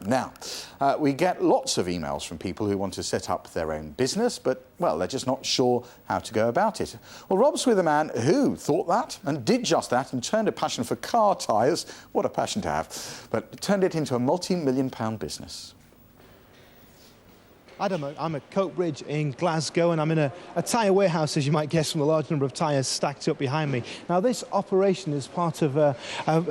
Now, we get lots of emails from people who want to set up their own business, but, well, they're just not sure how to go about it. Well, Rob's with a man who thought that and did just that and turned a passion for car tyres, what a passion to have, but turned it into a multi-million-pound business. Adam, I'm at Coatbridge in Glasgow, and I'm in a tyre warehouse, as you might guess, from the large number of tyres stacked up behind me. Now, this operation is part of a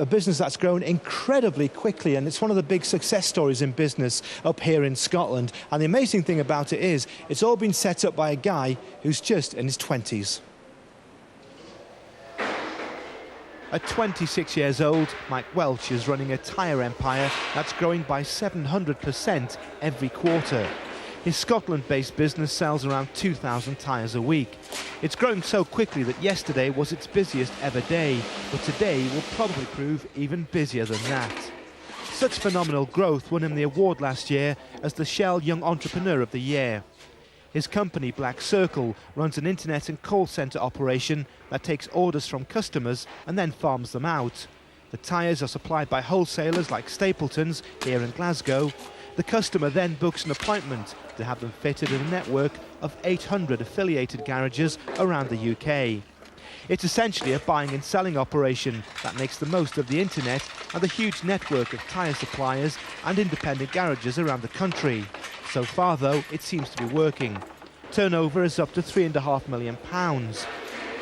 business that's grown incredibly quickly, and it's one of the big success stories in business up here in Scotland. And the amazing thing about it is, it's all been set up by a guy who's just in his 20s. At 26 years old, Mike Welch is running a tyre empire that's growing by 700% every quarter. His Scotland-based business sells around 2,000 tyres a week. It's growing so quickly that yesterday was its busiest ever day, but today will probably prove even busier than that. Such phenomenal growth won him the award last year as the Shell Young Entrepreneur of the Year. His company, Blackcircle, runs an internet and call centre operation that takes orders from customers and then farms them out. The tyres are supplied by wholesalers like Stapleton's here in Glasgow. The customer then books an appointment to have them fitted in a network of 800 affiliated garages around the UK. It's essentially a buying and selling operation that makes the most of the internet and the huge network of tyre suppliers and independent garages around the country. So far, though, it seems to be working. Turnover is up to £3.5 million.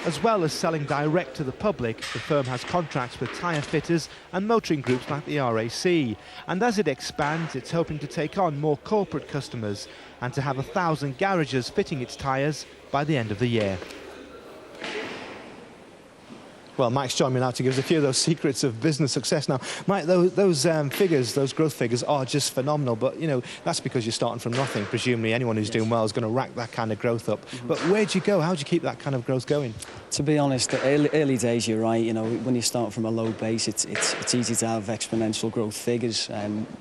As well as selling direct to the public, the firm has contracts with tyre fitters and motoring groups like the RAC. And as it expands, it's hoping to take on more corporate customers and to have 1,000 garages fitting its tyres by the end of the year. Well, Mike's joined me now to give us a few of those secrets of business success. Now, Mike, those figures, those growth figures are just phenomenal, but, you know, that's because you're starting from nothing. Presumably anyone who's doing well is going to rack that kind of growth up. But where'd you go? How'd you keep that kind of growth going? To be honest, the early days, you're right. You know, when you start from a low base, it's easy to have exponential growth figures.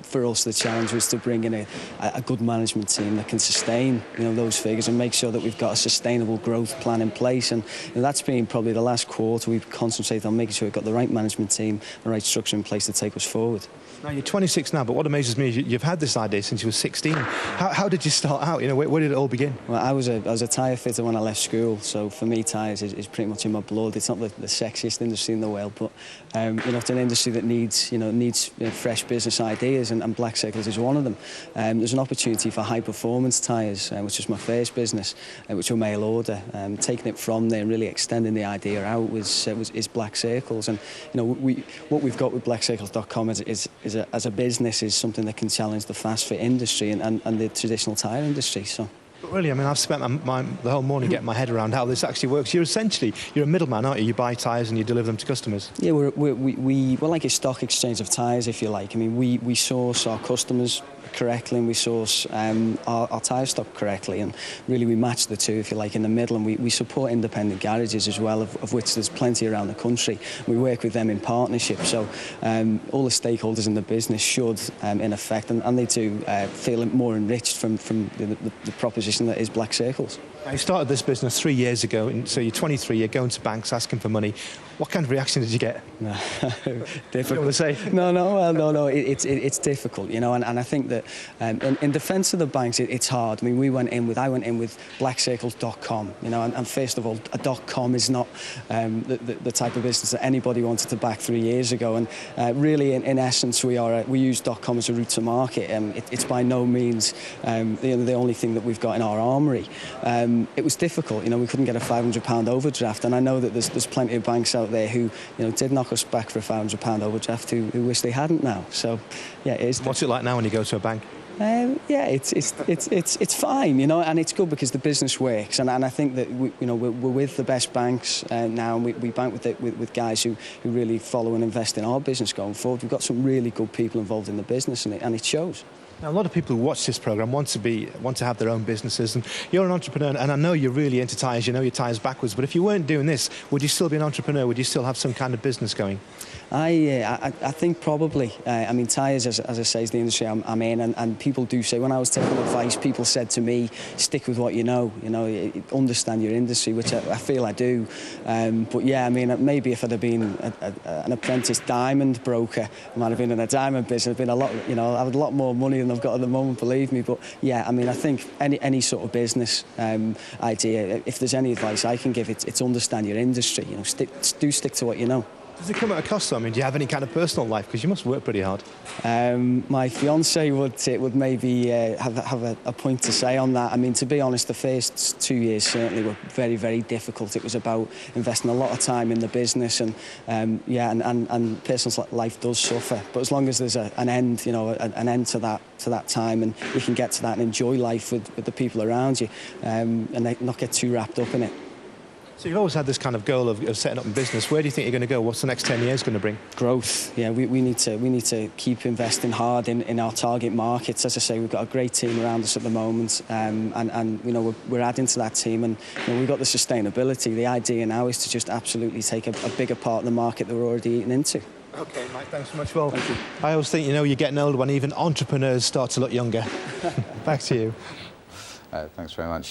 For us, the challenge was to bring in a good management team that can sustain, you know, those figures and make sure that we've got a sustainable growth plan in place. And you know, that's been probably the last quarter. We've concentrated on making sure we've got the right management team, the right structure in place to take us forward. Now, you're 26 now, but what amazes me is you've had this idea since you were 16. How did you start out? You know, where did it all begin? Well, I was a tyre fitter when I left school, so for me, tyres is pretty much in my blood. It's not the sexiest industry in the world, but you know, it's an industry that needs fresh business ideas, and Blackcircles is one of them. There's an opportunity for high-performance tyres, which was my first business, which were mail order. Taking it from there and really extending the idea out is Blackcircles, and you know, what we've got with Blackcircles.com as a business is something that can challenge the fast fit industry and the traditional tyre industry. So. But really, I mean, I've spent the whole morning getting my head around how this actually works. You're a middleman, aren't you? You buy tyres and you deliver them to customers. Yeah, we're like a stock exchange of tyres, if you like. I mean, we source our customers correctly and we source our tyre stock correctly, and really we match the two, if you like, in the middle, and we support independent garages as well, of which there's plenty around the country. We work with them in partnership, so all the stakeholders in the business should, in effect, and they do feel more enriched from the proposition that is Blackcircles. You started this business 3 years ago, and so you're 23, you're going to banks asking for money. What kind of reaction did you get? Difficult. You want to say? No. It's difficult, you know, and I think that in defence of the banks, it's hard. I mean, I went in with Blackcircles.com, you know, and first of all, a .com is not the type of business that anybody wanted to back 3 years ago, and really, in essence, we use .com as a route to market. It's by no means the only thing that we've got in our armoury. It was difficult, you know, we couldn't get a £500 overdraft, and I know that there's plenty of banks out there who, you know, did knock us back for a £500 overdraft who wish they hadn't now. So, yeah, it is. What's it like now when you go to a bank? Yeah, it's fine, you know, and it's good because the business works, and I think that we're with the best banks now, and we bank with guys who really follow and invest in our business going forward. We've got some really good people involved in the business, and it shows. Now, a lot of people who watch this programme want to have their own businesses, and you're an entrepreneur, and I know you're really into tyres, you know your tyres backwards, but if you weren't doing this, would you still be an entrepreneur? Would you still have some kind of business going? I think probably. I mean, tyres, as I say, is the industry I'm in, and people do say, when I was taking advice, people said to me, stick with what you know, understand your industry, which I feel I do. But yeah, I mean, maybe if I'd have been an apprentice diamond broker, I might have been in a diamond business, been a lot, I had a lot more money than I've got at the moment, believe me. But yeah, I mean, I think any sort of business idea, if there's any advice I can give, it's understand your industry. Stick to what you know. Does it come at a cost? I mean, do you have any kind of personal life? Because you must work pretty hard. My fiancée would maybe have a point to say on that. I mean, to be honest, the first 2 years certainly were very, very difficult. It was about investing a lot of time in the business, and and personal life does suffer. But as long as there's an end, an end to that time, and you can get to that and enjoy life with the people around you, and not get too wrapped up in it. So you've always had this kind of goal of setting up a business. Where do you think you're going to go? What's the next 10 years going to bring? Growth. Yeah, we need to keep investing hard in our target markets. As I say, we've got a great team around us at the moment, and we're adding to that team, and we've got the sustainability. The idea now is to just absolutely take a bigger part of the market that we're already eating into. OK, Mike, thanks so much. Well, thank you. I always think, you're getting older when even entrepreneurs start to look younger. Back to you. Thanks very much.